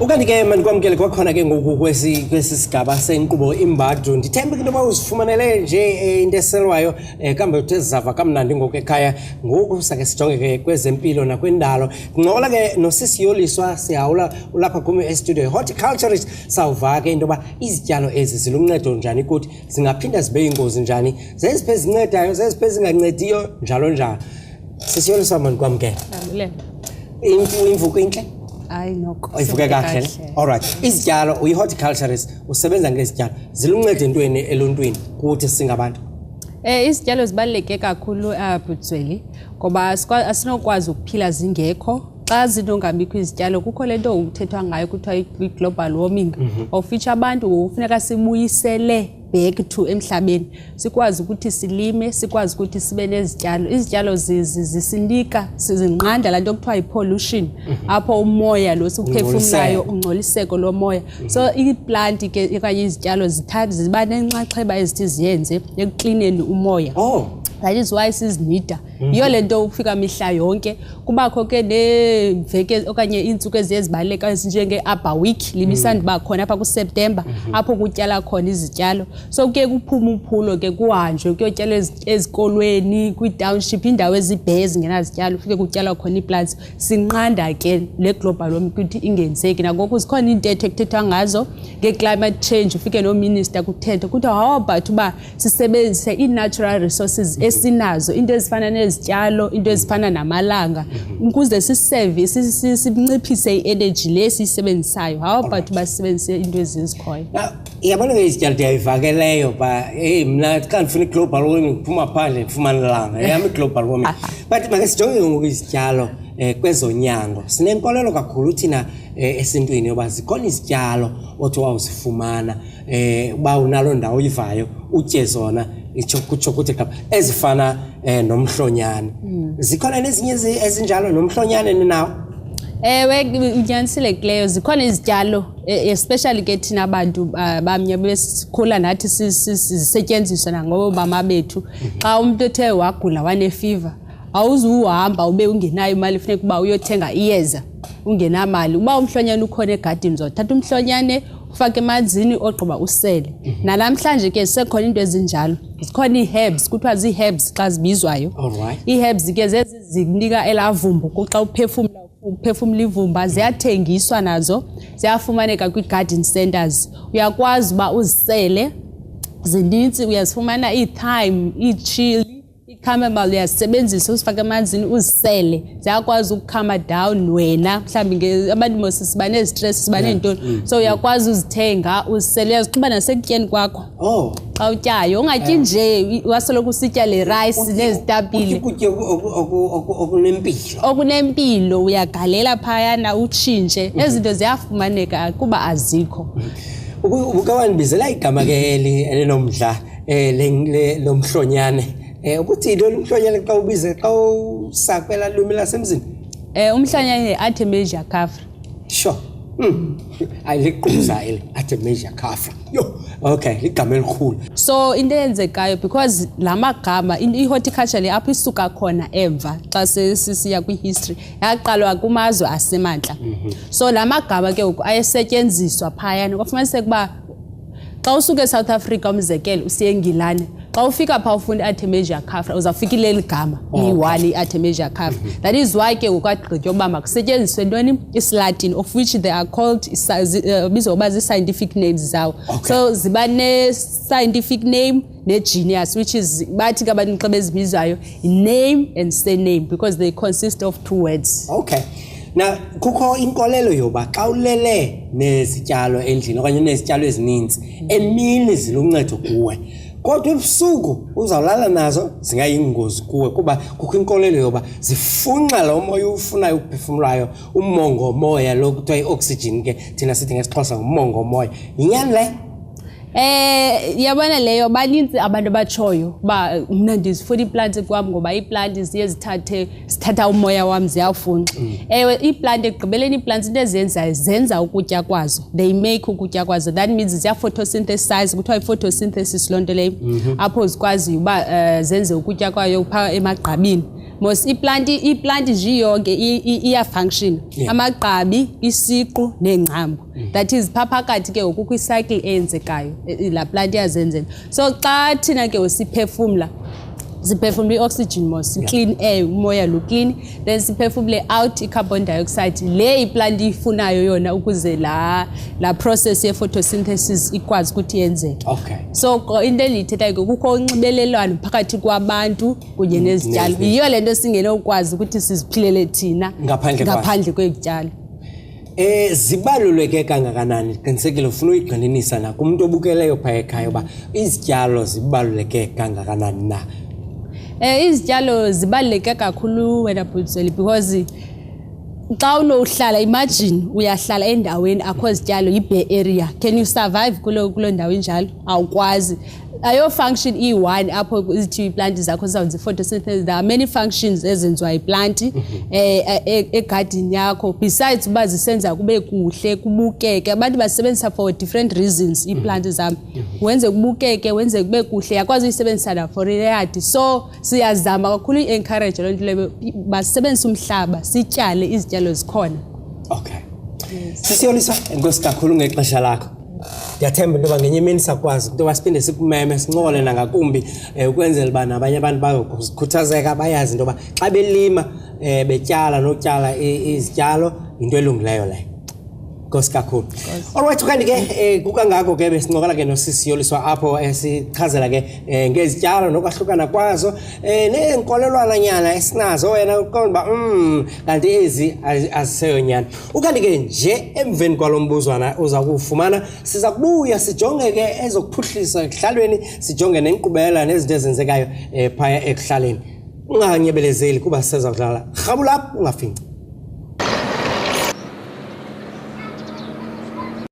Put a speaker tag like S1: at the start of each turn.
S1: Ukanti ke manikwamkele kwakhona ke ngoku kwesisigaba senkqubo Imbadu ndithemba into yoba uzifumanele nje into eselwayo kambe uthe zava kamnandi ngoku ekhaya ngoku sake sijonge ke kwezempilo nakwindalo ncokola ke nosisi Yoliswa Sihawula ulapha kum estudio horticulturist sawuva ke into yoba izityalo ezi ziluncedo njani kuthi zingaphinda zibe yingozi njani zeziphi ezincedayo zeziphi ezingancediyo njalo njalo. Sisi Yoliswa manikwamkele imvuko intle
S2: Hayi nokho.
S1: Ivuke kahle. Alright. Izityalo uyi-horticulturist usebenza ngezityalo ziluncedo entweni eluntwini kuthi singabantu.
S2: Izityalo zibaluleke kakhulu Butsweli ngoba asinokwazi ukuphila zingekho. Xa zinongabikho izityalo kukho lento ukuthethwa ngayo kuthiwa i-global warming of which abantu ufuneka sibuyisele back to emhlabeni sikwazi ukuthi silime sikwazi ukuthi sibe nezityalo izityalo zisinika sizinqanda lanto okuthiwa i-pollution apho umoya lo siphefumulayo ungcoliseko lomoya so i-plant ke okanye izityalo ziba nenxaxheba ezithi ziyenze ekuklineni umoya. That is why sizinida. Yiyo lento ukufika mihla yonke kubakho ke neveke okanye iintsuku ezibaleka ezinjenge Arbor Week libisanda ba khona apha kuSeptember apho kutyala khona izityalo so kuke kuphuma uphulo ke kuhanjwe kuyotyala ezikolweni kwi-township indawo ezibhezi ngenazityalo ufike kutyala khona iplants sinqanda ke le global warming ukuthi ingenzeki nangoku zikhona intetho ekuthethwa ngazo nge-climate change ufike no-minister kuthetha ukuthi how about uba sisebenzise i-natural resources esinazo into ezifana nezityalo into ezifana namalanga ukuze siseve sinciphise i-energy le siyisebenzisayo how about basebenzise into ezizikhoyo.
S1: Yabona ke izityalo ndiyayivakeleyo ba mna xa ndifuna i-global warming kuphuma phandle ndifumana ilanga yami i-global warming but make sijonge ngoku izityalo kwezonyango sinenkolelo kakhulu thina esintwini yoba zikhona izityalo othi wawuzifumana uba unalo ndawo uyivayo utye zona kutsho kuthi ezifana nomhlonyane zikhona nezinye ezinjalo nomhlonyane ninawo.
S2: Ewe unyanisile kuleyo zikhona izityalo especially ke thina abantu bamnye besikhula nathi sisetyenziswa nangoba mama bethu xa umuntu ethe wagula wanefiva awuzuhamba ube ungenayo imali funeka kuba uyothenga iyeza ungenamali uba umhlonyane ukhona egadini uzothatha umhlonyane ufake emanzini ogqiba usele nalamhlanje ke sekhona into ezinjalo zikhona ii-herbs kuthiwa zii-herbs xa zibizwayo ii-herbs ke zizinika elavumbu xa uphefumula ivumba ziyathengiswa nazo ziyafumaneka kwi-garden centers uyakwazi uba uzisele zinintsi uyazifumana ii-thyme ii-chili i-chamomile uyazisebenzisa uzifake emanzini uzisele ziyakwazi ukukhama down wena mhlawumbi abantu mos siba nezistress siba neentoni so uyakwazi uzithenga uzisele uyazixuba nasekutyeni kwakho xa utyayo ungatyi nje wasoloko usitya le rice nezitapile okunempilo uyagalela phayana utshintshe ezinto ziyafumaneka kuba azikho.
S1: Ukawandibizela igama ke elinomdla lomhlonyane ukuthi lo mhlonyane xa ubize xa usakwela lumi lasemzini
S2: umhlonyane Artemisia cafra.
S1: Sure. Ayiliquza ile Artemisia cafra. Yo, okay, ligama elikhulu.
S2: So into eyenzekayo because la magama i-horticulture le apho isuka khona emva xa sisiya kwi-history yaqalwa kumazwe asemantla. So la magama ke ayesetyenziswa phayana kwafumaniseka uba xa usuke eSouth Africa umzekelo usiye eNgilane xa ufika pha ufunda Artemisia cafra uzawufika leli gama liyi-1 Artemisia cafra. That is why ke kwagqitywa uba makusetyenziswe ntoni isiLatin of which they are called bizwa uba zii-scientific names zawo so ziba ne-scientific name ne-genus which is bathi ke abantu xa bezibizayo name and surname because they consist of 2 words.
S1: Okay. Now kukho inkolelo yoba xa ulele nezityalo endlini okanye nezityalo ezininzi emini ziluncedo kuwe kodwa ebusuku uzawulala nazo zingayingozi kuwe kuba kukho inkolelo yoba zifunxa lo moya ufunayo ukuphefumulayo umongo-moya lo kuthiwa i-oxygen ke thina sithi ngesiXhosa ngumongo-moya yinyani le?
S2: Yabona leyo baninzi abantu abatshoyo ba mna ndizifuna iiplanti kwam ngoba iiplanti ziye zithatha umoya wam ziyafunxa. Ewe iiplanti ekugqibeleni iiplanti into ezenzayo zenza ukutya kwazo they make ukutya kwazo that means ziya-photosynthesize kuthiwa i-photosynthesis loo nto leyo apho zikwaziyo uba zenze ukutya kwayo phaa emagqabini mos iplant nje yonke iya function amagqabi isiqu nengcambu that is phaphakathi ke ukukho icycle eyenzekayo la plant yazenzela so xa thina ke usiphefumula siphefumula i-oxygen mos clean air umoya lo clean then siphefumule out i-carbon dioxide le iplant ifunayo yona ukuze la process ye-photosynthesis ikwazi ukuthi yenzeke so into endiyithethayo ke kukho unxibelelwano phakathi kwabantu kunye nezityalo yiyo le nto singenokwazi ukuthi siziphilele thina ngaphandle kwezityalo
S1: zibaluleke kangakanani qinisekile ufuna uyigxininisa na kumuntu obukeleyo phaya ekhaya uba izityalo zibaluleke kangakanani na
S2: izityalo zibaluleke kakhulu wena Butsweli because xa unohlala imagine uyahlala endaweni akho zityalo i-bare area can you survive kulo ndawo enjalo awukwazi ayo function i1 apho izithi iplant zakho zawenza photosynthesis there are many functions ezenziwa iplant egarden yakho besides uba zisenza kube kuhle kubukeke abantu basebenzisa for different reasons iplant zami wenze kubukeke wenze kube kuhle yakwazi uyisebenzisa na for yard so siyazama kakhulu encourage lonto leyo basebenzisa umhlaba sityale izityalo zikhona
S1: Siyoliswa enkosi kakhulu ngexesha lakho Ndiyathemba into ngenye imini sakwazi into siphinde sikumeme sincole nangakumbi ukwenzela bana abanye abantu bayokukhuthazeka bayazi into xa belima betyala notyala izityalo into elungileyo leyo Nkosi kakhulu Alright kanti ke kukangako ke besinqokola ke noSisiyoliswa apho esichazela ke ngezityalo nokwahlukana kwazo nenkolelwana nyana esinazo wena uqonda kanti ezi aziseyonyana ukanti ke nje emveni kwalombuzwana uza kufumana siza kubuya sijonge ke ezokuphuhlisa ekuhlalweni sijonge nenkqubela nezinto ezenzekayo phaya ekuhlaleni unganyebelezeli kuba siza kudlala rhabula ungafinci